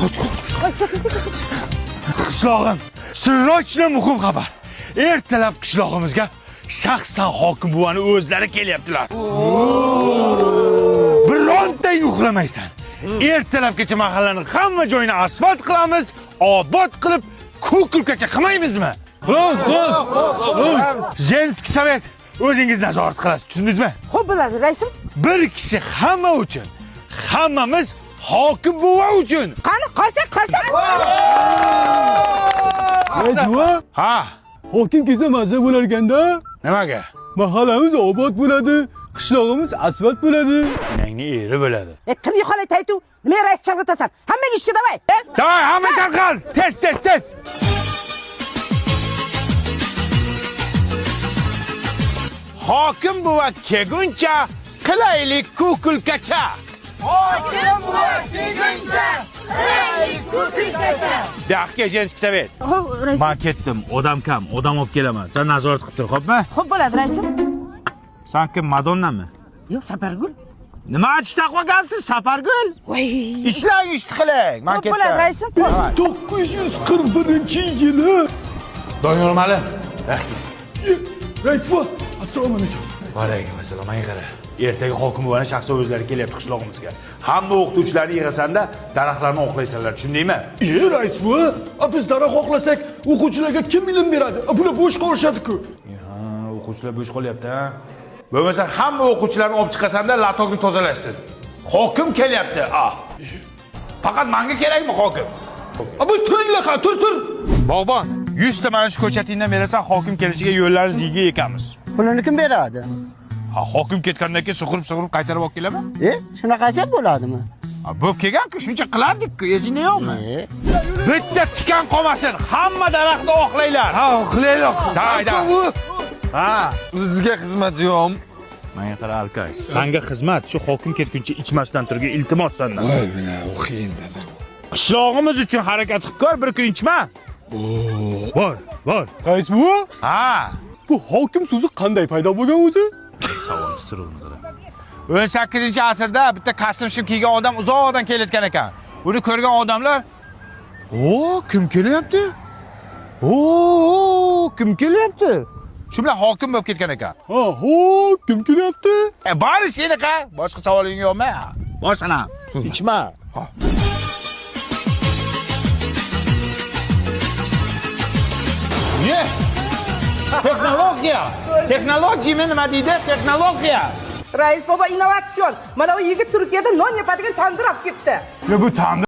Qoch. Voy, sekin. Qishlog'im, sirrochli muhim xabar. Ertalab qishlog'imizga shaxsan hokim buvani o'zlari kelyaptilar. Birontang uxlamaysan. Ertalabgacha mahallaning hamma joyini asfalt qilamiz, obod qilib, ko'kulkacha qilmaymizmi? Jenskiy sovet o'zingiz nazorat qilasiz, tushundingizmi? Xo'p bo'ladi, raisim. Bir kishi hamma uchun, hammamiz hokim buva uchun. Qani, qarsak. Rajva, Ha, hokim kelsa mazza bo'lar ekanda. nimaga? Mahallamiz obod bo'ladi, qishlog'imiz asfalt bo'ladi. Meningni eri bo'ladi. Til yo'qolay taytu. Nima rais chalg'itasan? Hammaga ishga davay. Davay, hamma tarqal. Tez. Hokim buva kelguncha qilaylik ko'kulkacha. Daqqa Jenskiy sovet. Xo'p, raisim. Men ketdim, odam kam, odam olib kelaman. Sen nazorat qilib tur, xo'pmi? Xo'p bo'ladi, raisim. Sen kim, Madonnami? Yo'q, Sapargul. Nima achib taqvagansiz, Sapargul? Voy. Ishlang, ish qiling. Men Xo'p ketdim. bo'ladi, raisim. 941-yili. Doniyor Mali. Rajva, assalomu alaykum. Va alaykum assalom. Menga qara. Ertaga hokim buvani shaxsiy o'zlari kelyapti qishlog'imizga. Hamma o'qituvchilarni yig'asanda daraxtlarni oqlaysanlar, tushundingmi? Rais bu, biz daraxt oqlasak, o'quvchilarga kim ilm beradi? Bular bo'sh qolishadi-ku. Ha, o'quvchilar bo'sh qolyapti, ha. Bo'lmasa hamma o'quvchilarni olib chiqasanda latokni tozalashsin. Hokim kelyapti. Faqat menga kerakmi hokim? Bu turinglar, tur. Bog'bon, 100 ta mana shu ko'chatingdan berasan, hokim kelishiga yo'llarimiz yig'i ekamiz. Pulini kim beradi? Ha, hokim ketgandan keyin sug'urib qaytarib olib kelaman. Shunaqasi bo'ladimi? Ha, bo'p kelgan-ku, shuncha qilardik-ku, esingda yo'qmi? Bitta tikan qolmasin, hamma daraxtni oqlaylar. Ha, oqlaylar. Hayda. Ha, Sizga xizmat yo'q. menga qara Alkash. Senga xizmat shu hokim ketguncha ichmasdan turga iltimos sendan. Voy, bina o'qiyin dedi. Qishlog'imiz uchun harakat qilib ko'r, bir kun ichma. Bor. Rais bu, Ha. bu hokim so'zi qanday paydo bo'lgan o'zi? Savol tuturuvni qara. 18-asrda bitta kostyum shim kiygan odam uzoqdan kelayotgan ekan. Buni ko'rgan odamlar, kim kelyapti? Kim kelyapti? Shu bilan hokim bo'lib ketgan ekan. Kim kelyapti? Bari seniqa. Boshqa savoling yo'qmi? Boshana. Ichma. Ye. Texnologiyami nima deydi? Texnologiya. Rais baba innovatsion. Mana bu yigit Turkiyada non yapadigan tandir olib ketdi. Bu tandir